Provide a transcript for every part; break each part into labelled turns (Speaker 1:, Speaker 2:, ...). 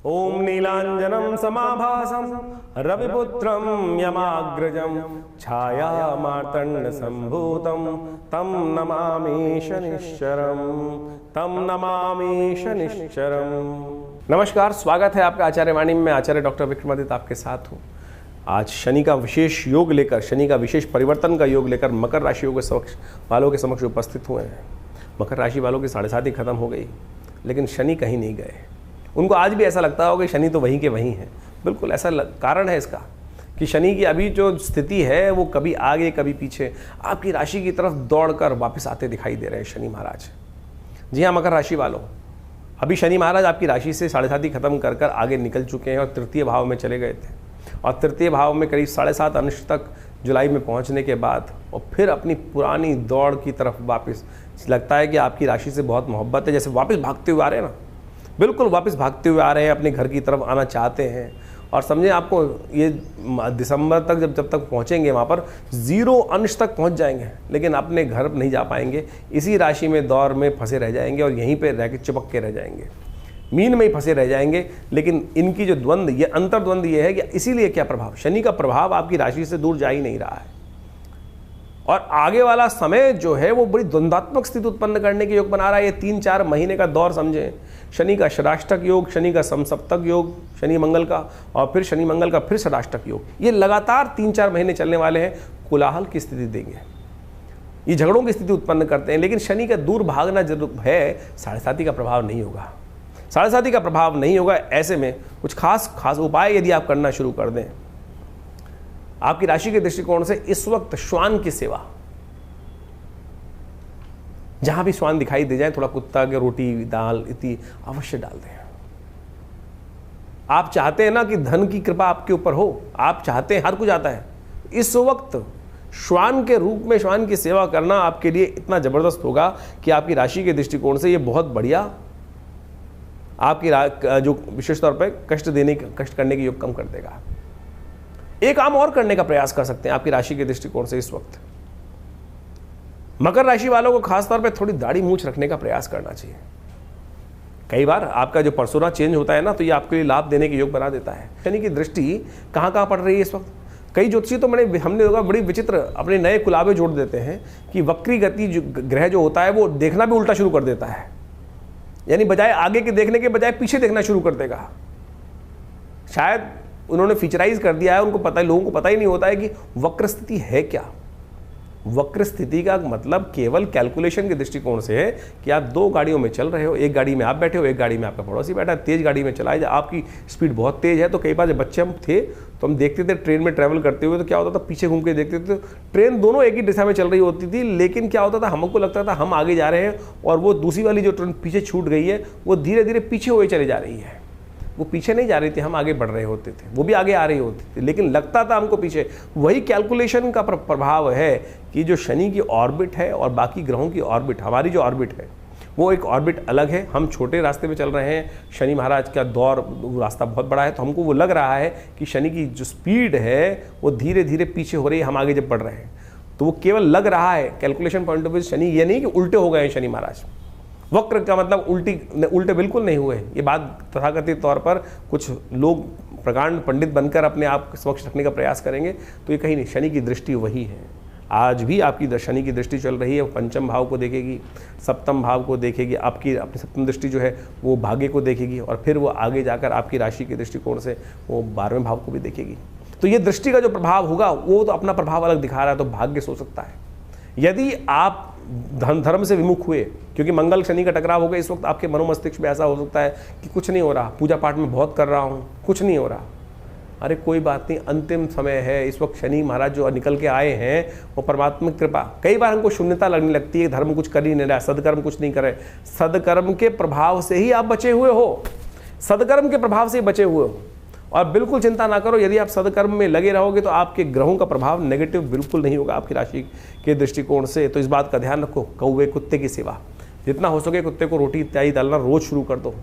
Speaker 1: ओम नीलांजनम समाभासम रविपुत्रम यमाग्रजम छाया मार्तंड संभूतम तम नमामि शनिश्चरम नमस्कार, स्वागत है आपका आचार्य वाणी में। आचार्य डॉक्टर विक्रमादित्य आपके साथ हूँ। आज शनि का विशेष योग लेकर, शनि का विशेष परिवर्तन का योग लेकर मकर राशियों के वालों के समक्ष उपस्थित हुए हैं। मकर राशि वालों की 7.5 खत्म हो गई, लेकिन शनि कहीं नहीं गए। उनको आज भी ऐसा लगता होगा कि शनि तो वहीं के वहीं है। बिल्कुल ऐसा कारण है इसका कि शनि की अभी जो स्थिति है वो कभी आगे कभी पीछे आपकी राशि की तरफ दौड़कर वापस आते दिखाई दे रहे हैं शनि महाराज। जी हाँ, मकर राशि वालों, अभी शनि महाराज आपकी राशि से 7.5 खत्म कर कर आगे निकल चुके हैं और तृतीय भाव में चले गए थे। और तृतीय भाव में करीब 7.5 अंश तक जुलाई में पहुंचने के बाद और फिर अपनी पुरानी दौड़ की तरफ वापस, लगता है कि आपकी राशि से बहुत मोहब्बत है, जैसे वापस भागते हुए आ रहे हैं ना, बिल्कुल वापस भागते हुए आ रहे हैं, अपने घर की तरफ आना चाहते हैं। और समझें, आपको ये दिसंबर तक जब तक पहुंचेंगे वहाँ पर 0 अंश तक पहुंच जाएंगे, लेकिन अपने घर नहीं जा पाएंगे। इसी राशि में दौर में फंसे रह जाएंगे और यहीं पे रह के चिपक के रह जाएंगे, मीन में ही फंसे रह जाएंगे। लेकिन इनकी जो द्वंद्व, ये अंतर्द्वंद ये है कि इसीलिए क्या प्रभाव, शनि का प्रभाव आपकी राशि से दूर जा ही नहीं रहा है। और आगे वाला समय जो है वो बड़ी द्वंद्वात्मक स्थिति उत्पन्न करने के योग बना रहा है। ये 3-4 महीने का दौर समझें, शनि का षडाष्टक योग, शनि का समसप्तक योग, शनि मंगल का, और फिर शनि मंगल का फिर षडाष्टक योग, ये लगातार 3-4 महीने चलने वाले हैं। कोलाहल की स्थिति देंगे, ये झगड़ों की स्थिति उत्पन्न करते हैं। लेकिन शनि का दूर भागना जरूर है, 7.5 का प्रभाव नहीं होगा। 7.5 का प्रभाव नहीं होगा। ऐसे में कुछ खास उपाय यदि आप करना शुरू कर दें, आपकी राशि के दृष्टिकोण से इस वक्त श्वान की सेवा, जहां भी श्वान दिखाई दे जाए, थोड़ा कुत्ता के रोटी दाल इतनी अवश्य डाल दें। आप चाहते हैं ना कि धन की कृपा आपके ऊपर हो, आप चाहते हैं, हर कुछ आता है। इस वक्त श्वान के रूप में श्वान की सेवा करना आपके लिए इतना जबरदस्त होगा कि आपकी राशि के दृष्टिकोण से ये बहुत बढ़िया आपकी जो विशेष तौर पर कष्ट करने के योग कम कर देगा। एक काम और करने का प्रयास कर सकते हैं आपकी राशि के दृष्टिकोण से। इस वक्त मकर राशि वालों को खास तौर पे थोड़ी दाढ़ी मूंछ रखने का प्रयास करना चाहिए। कई बार आपका जो पर्सोना चेंज होता है ना, तो ये आपके लिए लाभ देने के योग बना देता है। शनि की दृष्टि कहां कहां पड़ रही है इस वक्त। कई ज्योतिषी तो हमने होगा बड़ी विचित्र अपने नए कुलाबे जोड़ देते हैं कि वक्री गति ग्रह जो होता है वो देखना भी उल्टा शुरू कर देता है, यानी बजाय आगे के देखने के बजाय पीछे देखना शुरू कर देगा। शायद उन्होंने फीचराइज कर दिया है, उनको पता है, लोगों को पता ही नहीं होता है कि वक्र स्थिति है क्या। वक्र स्थिति का मतलब केवल कैलकुलेशन के दृष्टिकोण से है कि आप 2 गाड़ियों में चल रहे हो, एक गाड़ी में आप बैठे हो, एक गाड़ी में आपका पड़ोसी बैठा है। तेज गाड़ी में चलाए, आपकी स्पीड बहुत तेज है। तो कई बार जब बच्चे हम थे तो हम देखते थे ट्रेन में ट्रैवल करते हुए, तो क्या होता था, पीछे घूम के देखते थे, ट्रेन दोनों एक ही दिशा में चल रही होती थी। लेकिन क्या होता था, हमको लगता था हम आगे जा रहे हैं और वो दूसरी वाली जो ट्रेन पीछे छूट गई है वो धीरे धीरे पीछे हुए चले जा रही है। वो पीछे नहीं जा रही थी, हम आगे बढ़ रहे होते थे, वो भी आगे आ रही होती थी, लेकिन लगता था हमको पीछे। वही कैलकुलेशन का प्रभाव है कि जो शनि की ऑर्बिट है और बाकी ग्रहों की ऑर्बिट, हमारी जो ऑर्बिट है वो एक ऑर्बिट अलग है। हम छोटे रास्ते में चल रहे हैं, शनि महाराज का दौर रास्ता बहुत बड़ा है, तो हमको वो लग रहा है कि शनि की जो स्पीड है वो धीरे धीरे पीछे हो रही है, हम आगे जब बढ़ रहे हैं। तो वो केवल लग रहा है calculation point of view. Shani ये नहीं कि उल्टे हो गए हैं शनि महाराज, वक्र का मतलब उल्टे बिल्कुल नहीं हुए। ये बात तथाकथित तौर पर कुछ लोग प्रकांड पंडित बनकर अपने आप समक्ष रखने का प्रयास करेंगे, तो ये कहीं नहीं, शनि की दृष्टि वही है। आज भी आपकी शनि की दृष्टि चल रही है, वो 5म भाव को देखेगी, 7म भाव को देखेगी, आपकी अपनी 7म दृष्टि जो है वो भाग्य को देखेगी, और फिर वो आगे जाकर आपकी राशि के दृष्टिकोण से वो 12वें भाव को भी देखेगी। तो ये दृष्टि का जो प्रभाव होगा वो तो अपना प्रभाव अलग दिखा रहा है, तो भाग्य सो सकता है। यदि आप धर्म से विमुख हुए, क्योंकि मंगल शनि का टकराव हो गया, इस वक्त आपके मनोमस्तिष्क में ऐसा हो सकता है कि कुछ नहीं हो रहा, पूजा पाठ में बहुत कर रहा हूँ, कुछ नहीं हो रहा। अरे कोई बात नहीं, अंतिम समय है। इस वक्त शनि महाराज जो निकल के आए हैं वो परमात्मा की कृपा। कई बार हमको शून्यता लगने लगती है, धर्म कुछ कर ही नहीं रहा, सदकर्म कुछ नहीं करे। सदकर्म के प्रभाव से ही आप बचे हुए हो, सदकर्म के प्रभाव से ही बचे हुए हो। और बिल्कुल चिंता ना करो, यदि आप सदकर्म में लगे रहोगे तो आपके ग्रहों का प्रभाव नेगेटिव बिल्कुल नहीं होगा आपकी राशि के दृष्टिकोण से। तो इस बात का ध्यान रखो। कौवे कुत्ते की सेवा, जितना हो सके कुत्ते को रोटी इत्यादि डालना रोज शुरू कर दो।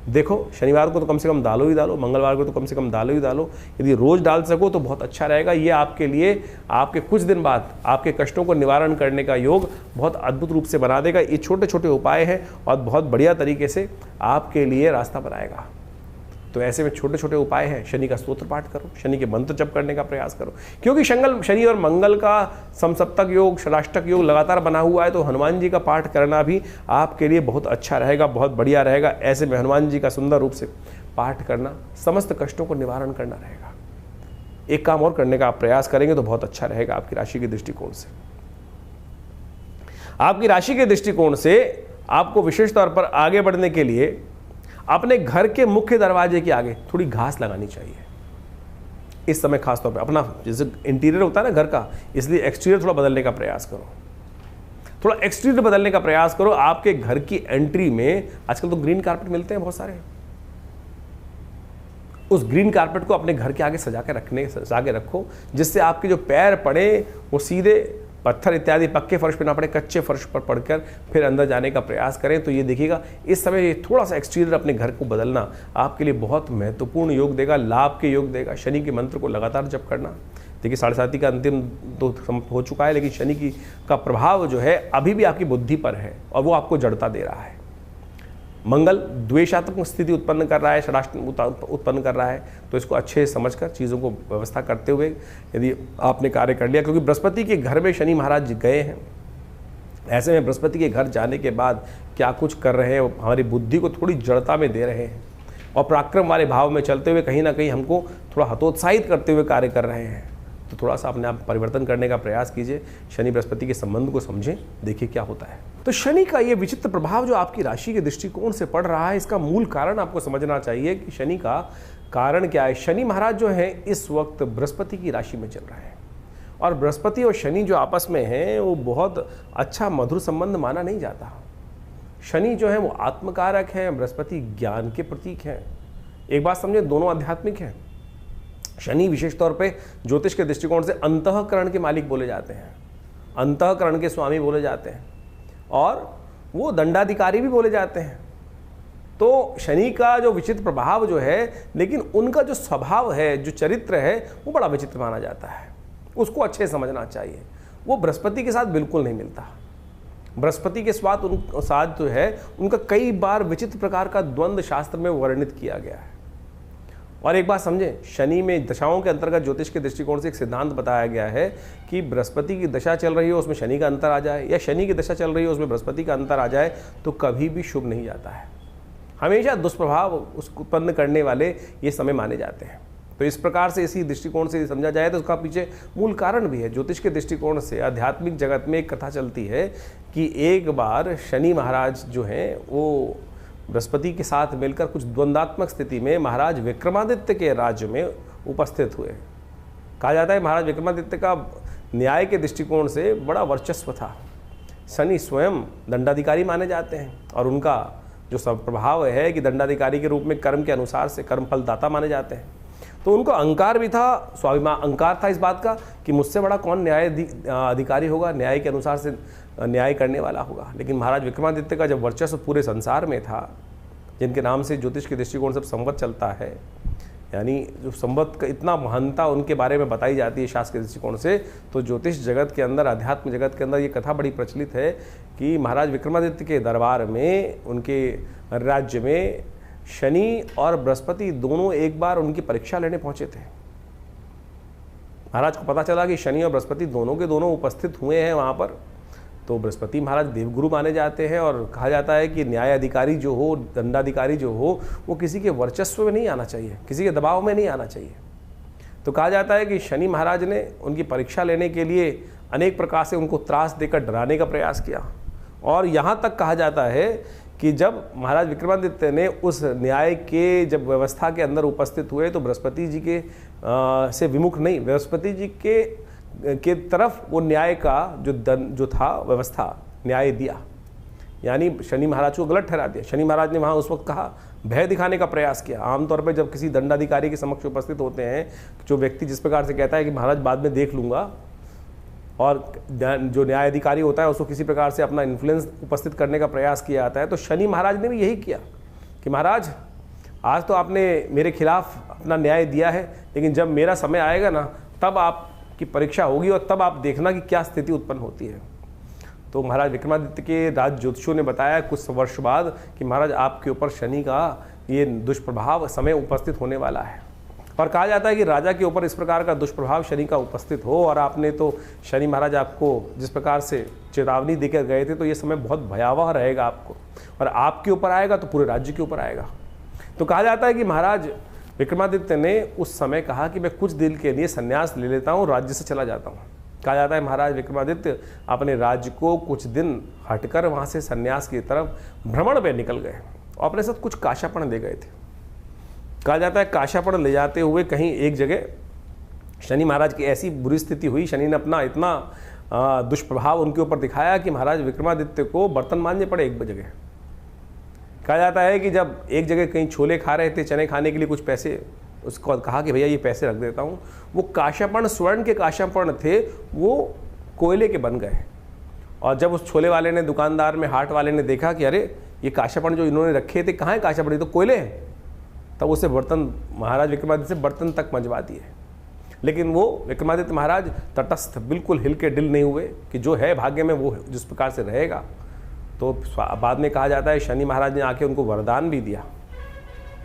Speaker 1: देखो, शनिवार को तो कम से कम डालो ही डालो, मंगलवार को तो कम से कम डालो ही डालो। यदि रोज डाल सको तो बहुत अच्छा रहेगा। ये आपके लिए आपके कुछ दिन बाद आपके कष्टों को निवारण करने का योग बहुत अद्भुत रूप से बना देगा। ये छोटे छोटे उपाय हैं और बहुत बढ़िया तरीके से आपके लिए रास्ता बनाएगा। तो ऐसे में छोटे छोटे उपाय हैं, शनि का स्तोत्र पाठ करो, शनि के मंत्र जप करने का प्रयास करो, क्योंकि शनि और मंगल का समसप्तक योग, षडाष्टक योग लगातार बना हुआ है, तो हनुमान जी का पाठ करना भी आपके लिए बहुत अच्छा रहेगा, बहुत बढ़िया रहेगा। ऐसे में हनुमान जी का सुंदर रूप से पाठ करना समस्त कष्टों को निवारण करना रहेगा। एक काम और करने का आप प्रयास करेंगे तो बहुत अच्छा रहेगा आपकी राशि के दृष्टिकोण से। आपकी राशि के दृष्टिकोण से आपको विशेष तौर पर आगे बढ़ने के लिए अपने घर के मुख्य दरवाजे के आगे थोड़ी घास लगानी चाहिए इस समय। खासतौर पर अपना जैसे इंटीरियर होता है ना घर का, इसलिए एक्सटीरियर थोड़ा बदलने का प्रयास करो, थोड़ा एक्सटीरियर बदलने का प्रयास करो। आपके घर की एंट्री में आजकल तो ग्रीन कारपेट मिलते हैं बहुत सारे, उस ग्रीन कारपेट को अपने घर के आगे सजा के रखो, जिससे आपके जो पैर पड़े वो सीधे पत्थर इत्यादि पक्के फर्श पर ना पड़े, कच्चे फर्श पर पड़कर फिर अंदर जाने का प्रयास करें। तो ये देखिएगा इस समय थोड़ा सा एक्सटीरियर अपने घर को बदलना आपके लिए बहुत महत्वपूर्ण योग देगा, लाभ के योग देगा। शनि के मंत्र को लगातार जप करना। देखिए 7.5 का अंतिम तो हो चुका है, लेकिन शनि का प्रभाव जो है अभी भी आपकी बुद्धि पर है और वो आपको जड़ता दे रहा है। मंगल द्वेषात्मक स्थिति उत्पन्न कर रहा है, षडाष्टक उत्पन्न कर रहा है, तो इसको अच्छे से समझकर चीज़ों को व्यवस्था करते हुए यदि आपने कार्य कर लिया, क्योंकि बृहस्पति के घर में शनि महाराज गए हैं। ऐसे में बृहस्पति के घर जाने के बाद क्या कुछ कर रहे हैं, हमारी बुद्धि को थोड़ी जड़ता में दे रहे हैं और पराक्रम वाले भाव में चलते हुए कहीं ना कहीं हमको थोड़ा हतोत्साहित करते हुए कार्य कर रहे हैं। तो थोड़ा सा अपने आप परिवर्तन करने का प्रयास कीजिए, शनि बृहस्पति के संबंध को समझें, देखिए क्या होता है। तो शनि का ये विचित्र प्रभाव जो आपकी राशि के दृष्टिकोण से पड़ रहा है, इसका मूल कारण आपको समझना चाहिए कि शनि का कारण क्या है। शनि महाराज जो है इस वक्त बृहस्पति की राशि में चल रहा है, और बृहस्पति और शनि जो आपस में हैं वो बहुत अच्छा मधुर संबंध माना नहीं जाता। शनि जो है वो आत्मकारक हैं, बृहस्पति ज्ञान के प्रतीक हैं। एक बात समझे, दोनों आध्यात्मिक हैं। शनि विशेष तौर पे ज्योतिष के दृष्टिकोण से अंतःकरण के मालिक बोले जाते हैं, अंतःकरण के स्वामी बोले जाते हैं, और वो दंडाधिकारी भी बोले जाते हैं। तो शनि का जो विचित्र प्रभाव जो है, लेकिन उनका जो स्वभाव है, जो चरित्र है, वो बड़ा विचित्र माना जाता है, उसको अच्छे समझना चाहिए। वो बृहस्पति के साथ बिल्कुल नहीं मिलता। बृहस्पति के साथ जो है उनका कई बार विचित्र प्रकार का द्वंद्व शास्त्र में वर्णित किया गया है। और एक बात समझें, शनि में दशाओं के अंतर्गत ज्योतिष के दृष्टिकोण से एक सिद्धांत बताया गया है कि बृहस्पति की दशा चल रही हो उसमें शनि का अंतर आ जाए, या शनि की दशा चल रही हो उसमें बृहस्पति का अंतर आ जाए, तो कभी भी शुभ नहीं जाता है। हमेशा दुष्प्रभाव उसको उत्पन्न करने वाले ये समय माने जाते हैं। तो इस प्रकार से इसी दृष्टिकोण से समझा जाए तो उसका पीछे मूल कारण भी है। ज्योतिष के दृष्टिकोण से आध्यात्मिक जगत में एक कथा चलती है कि एक बार शनि महाराज जो हैं वो बृहस्पति के साथ मिलकर कुछ द्वंद्वात्मक स्थिति में महाराज विक्रमादित्य के राज्य में उपस्थित हुए। कहा जाता है महाराज विक्रमादित्य का न्याय के दृष्टिकोण से बड़ा वर्चस्व था। शनि स्वयं दंडाधिकारी माने जाते हैं, और उनका जो सब प्रभाव है कि दंडाधिकारी के रूप में कर्म के अनुसार से कर्म फलदाता माने जाते हैं। तो उनको अहंकार भी था, स्वाभिमान अहंकार था इस बात का कि मुझसे बड़ा कौन न्याय अधिकारी होगा, न्याय के अनुसार से न्याय करने वाला होगा। लेकिन महाराज विक्रमादित्य का जब वर्चस्व पूरे संसार में था, जिनके नाम से ज्योतिष के दृष्टिकोण से संवत चलता है, यानी जो संवत का इतना महानता उनके बारे में बताई जाती है शास्त्र के दृष्टिकोण से, तो ज्योतिष जगत के अंदर, अध्यात्म जगत के अंदर ये कथा बड़ी प्रचलित है कि महाराज विक्रमादित्य के दरबार में, उनके राज्य में शनि और बृहस्पति दोनों एक बार उनकी परीक्षा लेने पहुंचे थे। महाराज को पता चला कि शनि और बृहस्पति दोनों के दोनों उपस्थित हुए हैं वहाँ पर। तो बृहस्पति महाराज देवगुरु माने जाते हैं, और कहा जाता है कि न्याय अधिकारी जो हो, दंडाधिकारी जो हो, वो किसी के वर्चस्व में नहीं आना चाहिए, किसी के दबाव में नहीं आना चाहिए। तो कहा जाता है कि शनि महाराज ने उनकी परीक्षा लेने के लिए अनेक प्रकार से उनको त्रास देकर डराने का प्रयास किया, और यहाँ तक कहा जाता है कि जब महाराज विक्रमादित्य ने उस न्याय के जब व्यवस्था के अंदर उपस्थित हुए तो बृहस्पति जी के से विमुख नहीं, बृहस्पति जी के तरफ वो न्याय का जो था व्यवस्था न्याय दिया, यानी शनि महाराज को गलत ठहरा दिया। शनि महाराज ने वहाँ उस वक्त कहा, भय दिखाने का प्रयास किया। आमतौर पर जब किसी दंडाधिकारी के समक्ष उपस्थित होते हैं, जो व्यक्ति जिस प्रकार से कहता है कि महाराज बाद में देख लूँगा, और जो न्यायाधिकारी होता है उसको किसी प्रकार से अपना इन्फ्लुएंस उपस्थित करने का प्रयास किया जाता है, तो शनि महाराज ने भी यही किया कि महाराज आज तो आपने मेरे खिलाफ अपना न्याय दिया है, लेकिन जब मेरा समय आएगा ना, तब आपकी परीक्षा होगी और तब आप देखना कि क्या स्थिति उत्पन्न होती है। तो महाराज विक्रमादित्य के राज ज्योतिषियों ने बताया कुछ वर्ष बाद कि महाराज आपके ऊपर शनि का ये दुष्प्रभाव समय उपस्थित होने वाला है। और कहा जाता है कि राजा के ऊपर इस प्रकार का दुष्प्रभाव शनि का उपस्थित हो, और आपने तो शनि महाराज आपको जिस प्रकार से चेतावनी देकर गए थे, तो ये समय बहुत भयावह रहेगा आपको, और आपके ऊपर आएगा तो पूरे राज्य के ऊपर आएगा। तो कहा जाता है कि महाराज विक्रमादित्य ने उस समय कहा कि मैं कुछ दिन के लिए संन्यास ले लेता हूँ, राज्य से चला जाता हूँ। कहा जाता है महाराज विक्रमादित्य अपने राज्य को कुछ दिन हटकर वहाँ से संन्यास की तरफ भ्रमण पे निकल गए, और अपने साथ कुछ काशापण ले गए थे। कहा जाता है काशापण ले जाते हुए कहीं एक जगह शनि महाराज की ऐसी बुरी स्थिति हुई, शनि ने अपना इतना दुष्प्रभाव उनके ऊपर दिखाया कि महाराज विक्रमादित्य को बर्तन मांजने पड़े एक जगह। कहा जाता है कि जब एक जगह कहीं छोले खा रहे थे, चने खाने के लिए कुछ पैसे, उसको कहा कि भैया ये पैसे रख देता हूँ, वो काशापण स्वर्ण के काशापण थे, वो कोयले के बन गए। और जब उस छोले वाले ने, दुकानदार में हाट वाले ने देखा कि अरे ये काशापण जो इन्होंने रखे थे कहाँ है काशापण, ये तो कोयले हैं, तब उसे बर्तन महाराज विक्रमादित्य से बर्तन तक मंजवा दिए। लेकिन वो विक्रमादित्य महाराज तटस्थ, बिल्कुल हिल के डिल नहीं हुए कि जो है भाग्य में वो जिस प्रकार से रहेगा। तो बाद में कहा जाता है शनि महाराज ने आके उनको वरदान भी दिया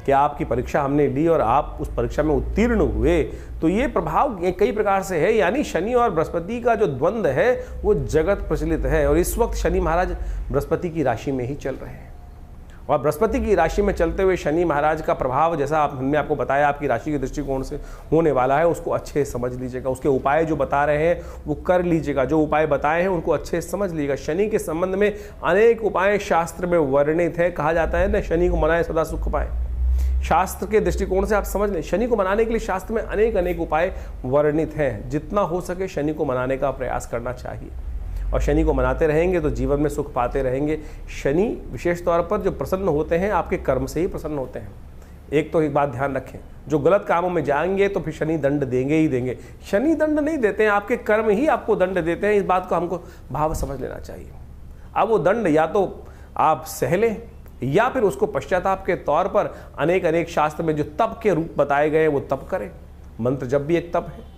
Speaker 1: कि आपकी परीक्षा हमने ली और आप उस परीक्षा में उत्तीर्ण हुए। तो ये प्रभाव कई प्रकार से है, यानी शनि और बृहस्पति का जो द्वंद्व है वो जगत प्रचलित है। और इस वक्त शनि महाराज बृहस्पति की राशि में ही चल रहे हैं, और बृहस्पति की राशि में चलते हुए शनि महाराज का प्रभाव, जैसा हमने आपको बताया आपकी राशि के दृष्टिकोण से होने वाला है, उसको अच्छे से समझ लीजिएगा। उसके उपाय जो बता रहे हैं वो कर लीजिएगा, जो उपाय बताए हैं उनको अच्छे से समझ लीजिएगा। शनि के संबंध में अनेक उपाय शास्त्र में वर्णित है। कहा जाता है ना, शनि को मनाए सदा सुख पाए। शास्त्र के दृष्टिकोण से आप समझ लें, शनि को मनाने के लिए शास्त्र में अनेक उपाय वर्णित हैं। जितना हो सके शनि को मनाने का प्रयास करना चाहिए, और शनि को मनाते रहेंगे तो जीवन में सुख पाते रहेंगे। शनि विशेष तौर पर जो प्रसन्न होते हैं आपके कर्म से ही प्रसन्न होते हैं। एक बात ध्यान रखें, जो गलत कामों में जाएंगे तो फिर शनि दंड देंगे ही देंगे। शनि दंड नहीं देते हैं, आपके कर्म ही आपको दंड देते हैं। इस बात को हमको भाव समझ लेना चाहिए। अब वो दंड या तो आप सह लें, या फिर उसको पश्चाताप के तौर पर अनेक शास्त्र में जो तप के रूप बताए गए वो तप करें। मंत्र जब भी एक तप है।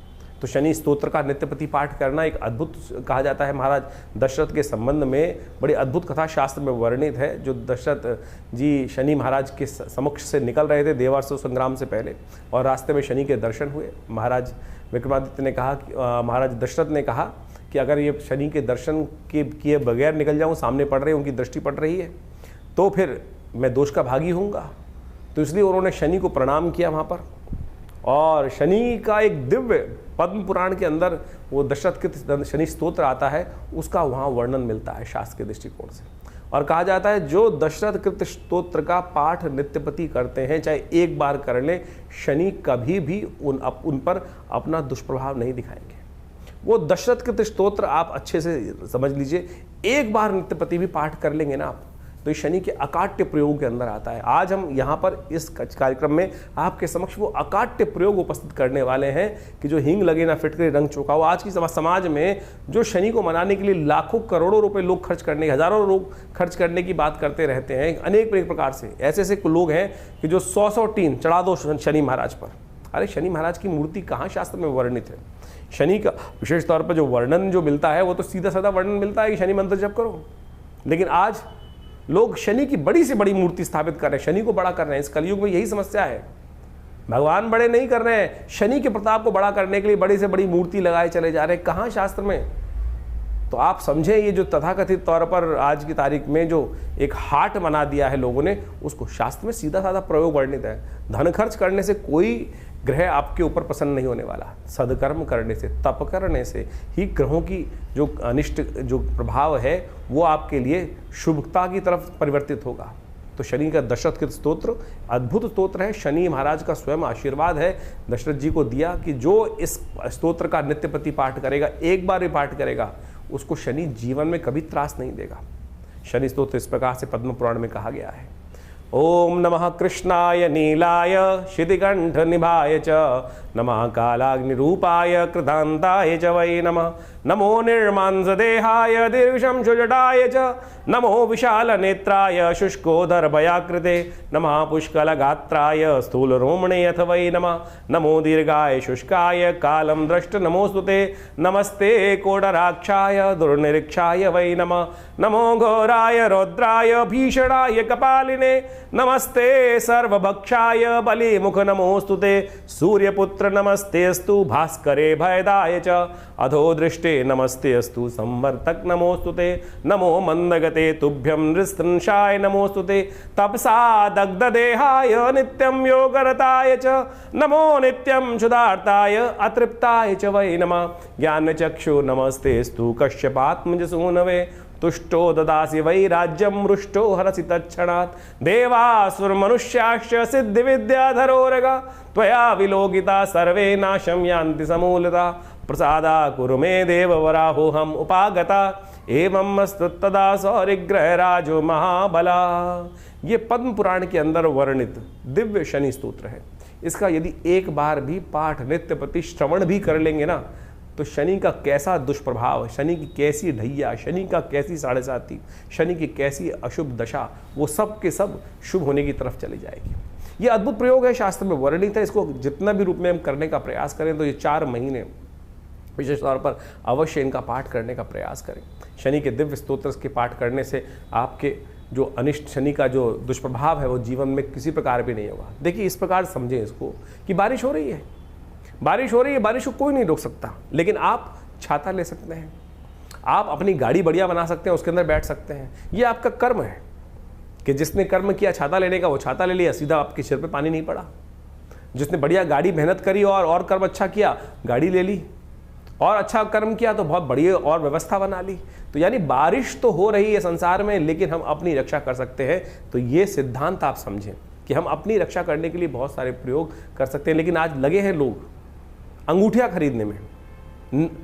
Speaker 1: तो शनि स्तोत्र का नित्यप्रति पाठ करना एक अद्भुत, कहा जाता है महाराज दशरथ के संबंध में बड़ी अद्भुत कथा शास्त्र में वर्णित है। जो दशरथ जी शनि महाराज के समक्ष से निकल रहे थे देवासुर संग्राम से पहले, और रास्ते में शनि के दर्शन हुए। महाराज विक्रमादित्य ने कहा, महाराज दशरथ ने कहा कि अगर ये शनि के दर्शन किए बगैर निकल जाऊँ, सामने पड़ रहे, उनकी दृष्टि पड़ रही है, तो फिर मैं दोष का भागी होऊंगा। तो इसलिए उन्होंने शनि को प्रणाम किया वहाँ पर। और शनि का एक दिव्य पद्म पुराण के अंदर वो दशरथ कृत शनि स्तोत्र आता है, उसका वहाँ वर्णन मिलता है शास्त्र के दृष्टिकोण से। और कहा जाता है जो दशरथ कृत स्तोत्र का पाठ नित्यपति करते हैं, चाहे एक बार कर लें, शनि कभी भी उन पर अपना दुष्प्रभाव नहीं दिखाएंगे। वो दशरथ कृत स्तोत्र आप अच्छे से समझ लीजिए, एक बार नित्यपति भी पाठ कर लेंगे ना आप, तो ये शनि के अकाट्य प्रयोग के अंदर आता है। आज हम यहाँ पर इस कार्यक्रम में आपके समक्ष वो अकाट्य प्रयोग उपस्थित करने वाले हैं कि जो हींग लगे ना फिटकरे रंग चौका हो। आज की समाज में जो शनि को मनाने के लिए लाखों करोड़ों रुपए लोग खर्च करने, हजारों लोग खर्च करने की बात करते रहते हैं, अनेक प्रकार से ऐसे लोग हैं कि जो 100 टीन चढ़ा दो शनि महाराज पर। अरे शनि महाराज की मूर्ति कहाँ शास्त्र में वर्णित है? शनि का विशेष तौर पर जो वर्णन जो मिलता है वो तो सीधा साधा वर्णन मिलता है कि शनि मंत्र जप करो। लेकिन आज लोग शनि की बड़ी से बड़ी मूर्ति स्थापित कर रहे हैं, शनि को बड़ा कर रहे हैं। इस कलयुग में यही समस्या है, भगवान बड़े नहीं कर रहे हैं, शनि के प्रताप को बड़ा करने के लिए बड़ी से बड़ी मूर्ति लगाए चले जा रहे हैं। कहाँ शास्त्र में? तो आप समझें, ये जो तथाकथित तौर पर आज की तारीख में जो एक हाट बना दिया है लोगों ने, उसको शास्त्र में सीधा साधा प्रयोग वर्णित है। धन खर्च करने से कोई ग्रह आपके ऊपर प्रसन्न नहीं होने वाला। सदकर्म करने से, तप करने से ही ग्रहों की जो अनिष्ट जो प्रभाव है वो आपके लिए शुभता की तरफ परिवर्तित होगा। तो शनि का दशरथ कृत स्तोत्र अद्भुत स्तोत्र है। शनि महाराज का स्वयं आशीर्वाद है दशरथ जी को दिया कि जो इस स्तोत्र का नित्यप्रति पाठ करेगा, एक बार भी पाठ करेगा, उसको शनि जीवन में कभी त्रास नहीं देगा। शनि स्तोत्र इस प्रकार से पद्म पुराण में कहा गया है। ओम नमः कृष्णाय नीलाय शितिकंठ निभाय च, नमः कालाग्निरूपाय कृतांताय च वै नमः, नमो निर्मांसदेहाय दीर्घशंशुजटाय च नमो विशालनेत्राय शुष्कोदरभयाकृते नमः पुष्कलगात्राय स्थूलरोमणे अथ वै नमः नमो दीर्घाय शुष्काय कालं द्रष्ट नमोस्तुते नमस्ते कोडराक्षाय दुर्निरीक्षाय वै नमः नमो घोराय रौद्राय भीषणाय कपालिने नमस्ते सर्वभक्षाय बलिमुख नमोस्तुते सूर्यपुत्र नमस्तेस्तु भास्करे भयदाय च अधो दृष्टे नमस्तेस्तु संवर्तक नमोस्तुते नमो मंदगते तुभ्यं नृस्तंशाय नमोस्तुते तपसा दग्धदेहाय नित्यं योगरताय च नमो नित्यं क्षुधार्ताय अतृप्ताय च वै नमः ज्ञानचक्षु नमस्तेस्तु कश्यपात्मजसूनवे तुष्टो ददासि वै राज्यं रुष्टो हरसि तत्क्षणात् देवासुरमनुष्याश्च सिद्धिविद्याधरोरग त्वया विलोकिता सर्वे नाशं यान्ति समूलता प्रसादा कुरु मे देववराहोऽहम् उपागता एवं मस्तदा सौरिग्रह राजो महाबला। ये पद्म पुराण के अंदर वर्णित दिव्य शनि स्तोत्र है। इसका यदि एक बार भी पाठ नित्य प्रति श्रवण भी कर लेंगे ना, तो शनि का कैसा दुष्प्रभाव, शनि की कैसी ढैया, शनि का कैसी साढ़े साती, शनि की कैसी अशुभ दशा, वो सब के सब शुभ होने की तरफ चली जाएगी। ये अद्भुत प्रयोग है, शास्त्र में वर्णित है। इसको जितना भी रूप में हम करने का प्रयास करें तो ये 4 महीने विशेष तौर पर अवश्य इनका पाठ करने का प्रयास करें। शनि के दिव्य स्तोत्र के पाठ करने से आपके जो अनिष्ट शनि का जो दुष्प्रभाव है वो जीवन में किसी प्रकार भी नहीं होगा। देखिए, इस प्रकार समझें इसको कि बारिश हो रही है, बारिश हो रही है, बारिश को कोई नहीं रोक सकता, लेकिन आप छाता ले सकते हैं, आप अपनी गाड़ी बढ़िया बना सकते हैं, उसके अंदर बैठ सकते हैं। ये आपका कर्म है कि जिसने कर्म किया छाता लेने का, वो छाता ले लिया, सीधा आपके सिर पे पानी नहीं पड़ा। जिसने बढ़िया गाड़ी मेहनत करी और कर्म अच्छा किया, गाड़ी ले ली, और अच्छा कर्म किया तो बहुत बढ़िया और व्यवस्था बना ली। तो यानी बारिश तो हो रही है संसार में, लेकिन हम अपनी रक्षा कर सकते हैं। तो ये सिद्धांत आप समझें कि हम अपनी रक्षा करने के लिए बहुत सारे प्रयोग कर सकते हैं। लेकिन आज लगे हैं लोग अंगूठियां खरीदने में,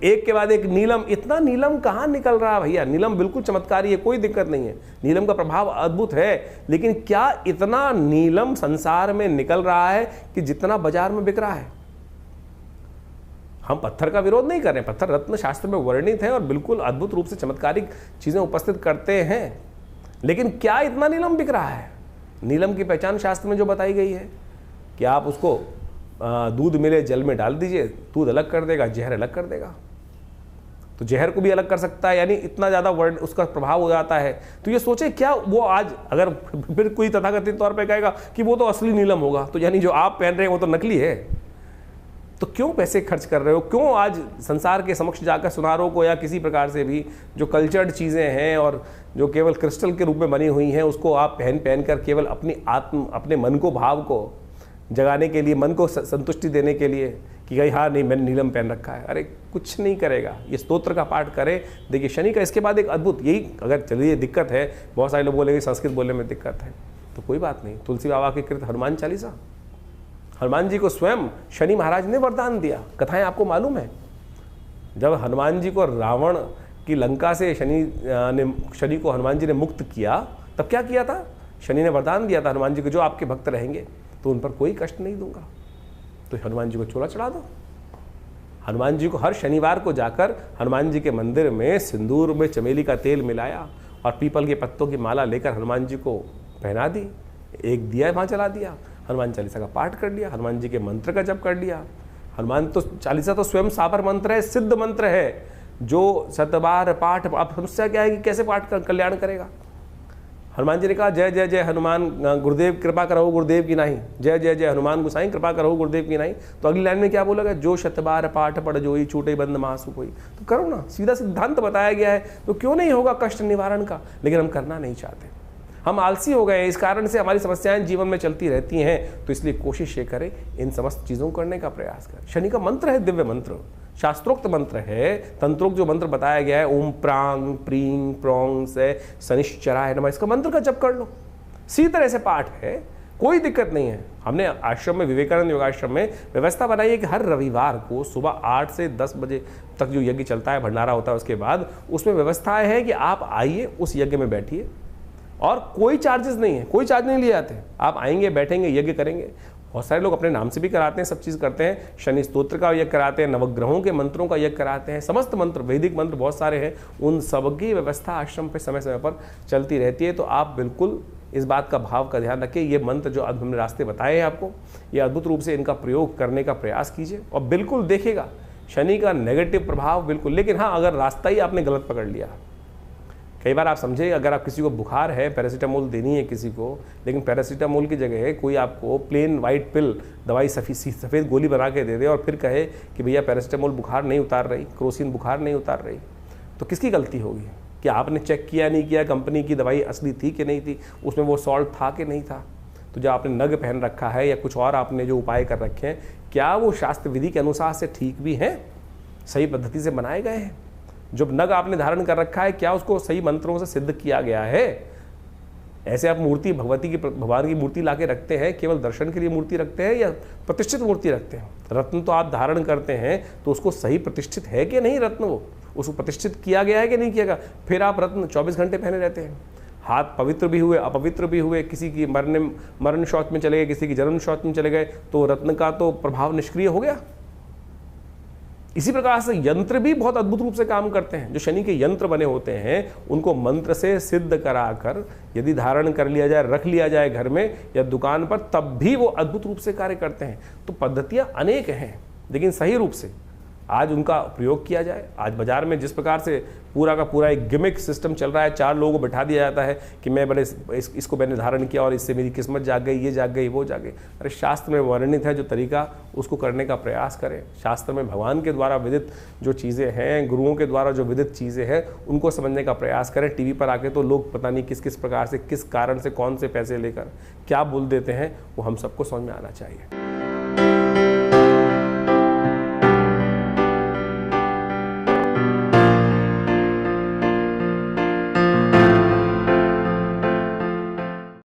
Speaker 1: एक के बाद एक नीलम। इतना नीलम कहाँ निकल रहा है भैया? नीलम बिल्कुल चमत्कारी है, कोई दिक्कत नहीं है, नीलम का प्रभाव अद्भुत है। लेकिन क्या इतना नीलम संसार में निकल रहा है कि जितना बाजार में बिक रहा है? हम पत्थर का विरोध नहीं कर रहे हैं, पत्थर रत्न शास्त्र में वर्णित है और बिल्कुल अद्भुत रूप से चमत्कारिक चीजें उपस्थित करते हैं। लेकिन क्या इतना नीलम बिक रहा है? नीलम की पहचान शास्त्र में जो बताई गई है कि आप उसको दूध मिले जल में डाल दीजिए, दूध अलग कर देगा, जहर अलग कर देगा। तो जहर को भी अलग कर सकता है, यानी इतना ज़्यादा वर्ण उसका प्रभाव हो जाता है। तो ये सोचे क्या वो आज अगर फिर कोई तथाकथित तौर पे कहेगा कि वो तो असली नीलम होगा, तो यानी जो आप पहन रहे हैं वो तो नकली है। तो क्यों पैसे खर्च कर रहे हो? क्यों आज संसार के समक्ष जाकर सुनारों को या किसी प्रकार से भी जो कल्चर्ड चीज़ें हैं और जो केवल क्रिस्टल के रूप में बनी हुई हैं, उसको आप पहन कर केवल अपने मन को, भाव को जगाने के लिए, मन को संतुष्टि देने के लिए कि भाई हाँ नहीं मैंने नीलम पहन रखा है। अरे कुछ नहीं करेगा। ये स्तोत्र का पाठ करें। देखिए शनि का इसके बाद एक अद्भुत, यही अगर चलिए दिक्कत है, बहुत सारे लोग बोलेंगे संस्कृत बोलने में दिक्कत है, तो कोई बात नहीं। तुलसी बाबा के कृत हनुमान चालीसा, हनुमान जी को स्वयं शनि महाराज ने वरदान दिया। कथाएं आपको मालूम है, जब हनुमान जी को रावण की लंका से शनि को हनुमान जी ने मुक्त किया, तब क्या किया था? शनि ने वरदान दिया था हनुमान जी को, जो आपके भक्त रहेंगे तो उन पर कोई कष्ट नहीं दूंगा। तो हनुमान जी को चोला चढ़ा दो। हनुमान जी को हर शनिवार को जाकर हनुमान जी के मंदिर में सिंदूर में चमेली का तेल मिलाया और पीपल के पत्तों की माला लेकर हनुमान जी को पहना दी, एक दिया वहाँ जला दिया, हनुमान चालीसा का पाठ कर लिया, हनुमान जी के मंत्र का जप कर लिया। हनुमान तो चालीसा तो स्वयं सापर मंत्र है, सिद्ध मंत्र है, जो 7 बार पाठ। अब समस्या क्या है कि कैसे पाठ कर कल्याण करेगा? हनुमान जी ने कहा जय जय जय हनुमान गुरुदेव कृपा करो गुरुदेव की नहीं, जय जय जय हनुमान गोसाई कृपा करो गुरुदेव की नहीं। तो अगली लाइन में क्या बोलेगा? जो 7 बार पाठ पढ़ जोई छूटे बंद महासु कोई। तो करो ना, सीधा सिद्धांत बताया गया है, तो क्यों नहीं होगा कष्ट निवारण का? लेकिन हम करना नहीं चाहते, हम आलसी हो गए। इस कारण से हमारी समस्याएं जीवन में चलती रहती हैं। तो इसलिए कोशिश ये करें इन समस्त चीज़ों को करने का प्रयास करें। शनि का मंत्र है दिव्य मंत्र, शास्त्रोक्त मंत्र है, तंत्रोक्त जो मंत्र बताया गया है, ओम प्रांग प्रींग प्रोंग से शनिश्चराय नमः, इसका मंत्र का जप कर लो। इसी तरह से पाठ है, कोई दिक्कत नहीं है। हमने आश्रम में, विवेकानंद योगाश्रम में व्यवस्था बनाई है कि हर रविवार को सुबह 8 से 10 बजे तक जो यज्ञ चलता है, भंडारा होता है, उसके बाद उसमें व्यवस्थाएं है कि आप आइए, उस यज्ञ में बैठिए और कोई चार्जेस नहीं है, कोई चार्ज नहीं लिए जाते। आप आएंगे, बैठेंगे, यज्ञ करेंगे, बहुत सारे लोग अपने नाम से भी कराते हैं, सब चीज़ करते हैं। शनि स्तोत्र का यज्ञ कराते हैं, नवग्रहों के मंत्रों का यज्ञ कराते हैं, समस्त मंत्र, वैदिक मंत्र बहुत सारे हैं, उन सबकी व्यवस्था आश्रम पे समय समय पर चलती रहती है। तो आप बिल्कुल इस बात का भाव का ध्यान रखिए। ये मंत्र जो हमने रास्ते बताए हैं आपको, ये अद्भुत रूप से इनका प्रयोग करने का प्रयास कीजिए और बिल्कुल देखिएगा शनि का नेगेटिव प्रभाव बिल्कुल। लेकिन हाँ, अगर रास्ता ही आपने गलत पकड़ लिया, कई बार आप समझे, अगर आप किसी को बुखार है, पैरासीटामोल देनी है किसी को, लेकिन पैरासीटामोल की जगह कोई आपको प्लेन वाइट पिल दवाई सफ़ेद गोली बना के दे दे और फिर कहे कि भैया पैरासीटामोल बुखार नहीं उतार रही, क्रोसिन बुखार नहीं उतार रही, तो किसकी गलती होगी? कि आपने चेक किया नहीं किया, कंपनी की दवाई असली थी कि नहीं थी, उसमें वो सॉल्ट था कि नहीं था? तो जो आपने नग पहन रखा है या कुछ और आपने जो उपाय कर रखे हैं, क्या वो शास्त्र विधि के अनुसार से ठीक भी हैं, सही पद्धति से बनाए गए हैं? जो नग आपने धारण कर रखा है, क्या उसको सही मंत्रों से सिद्ध किया गया है? ऐसे आप मूर्ति भगवान की मूर्ति लाके रखते हैं, केवल दर्शन के लिए मूर्ति रखते हैं या प्रतिष्ठित मूर्ति रखते हैं? रत्न तो आप धारण करते हैं तो उसको सही प्रतिष्ठित है कि नहीं रत्न, वो उसको प्रतिष्ठित किया गया है कि नहीं किया गया? फिर आप रत्न 24 घंटे पहने रहते हैं, हाथ पवित्र भी हुए अपवित्र भी हुए, किसी की मरण शौच में चले गए, किसी की जन्म शौच में चले गए, तो रत्न का तो प्रभाव निष्क्रिय हो गया। इसी प्रकार से यंत्र भी बहुत अद्भुत रूप से काम करते हैं। जो शनि के यंत्र बने होते हैं, उनको मंत्र से सिद्ध कराकर यदि धारण कर लिया जाए, रख लिया जाए घर में या दुकान पर, तब भी वो अद्भुत रूप से कार्य करते हैं। तो पद्धतियां अनेक हैं, लेकिन सही रूप से आज उनका प्रयोग किया जाए। आज बाजार में जिस प्रकार से पूरा का पूरा एक गिमिक सिस्टम चल रहा है, 4 लोगों को बैठा दिया जाता है कि मैं बड़े इसको मैंने धारण किया और इससे मेरी किस्मत जाग गई, ये जाग गई, वो जाग गई। अरे शास्त्र में वर्णित है जो तरीका, उसको करने का प्रयास करें। शास्त्र में भगवान के द्वारा विदित जो चीज़ें हैं, गुरुओं के द्वारा जो विदित चीज़ें हैं, उनको समझने का प्रयास करें। टीवी पर आके तो लोग पता नहीं किस किस प्रकार से, किस कारण से, कौन से पैसे लेकर क्या बोल देते हैं, वो हम सबको समझ में आना चाहिए।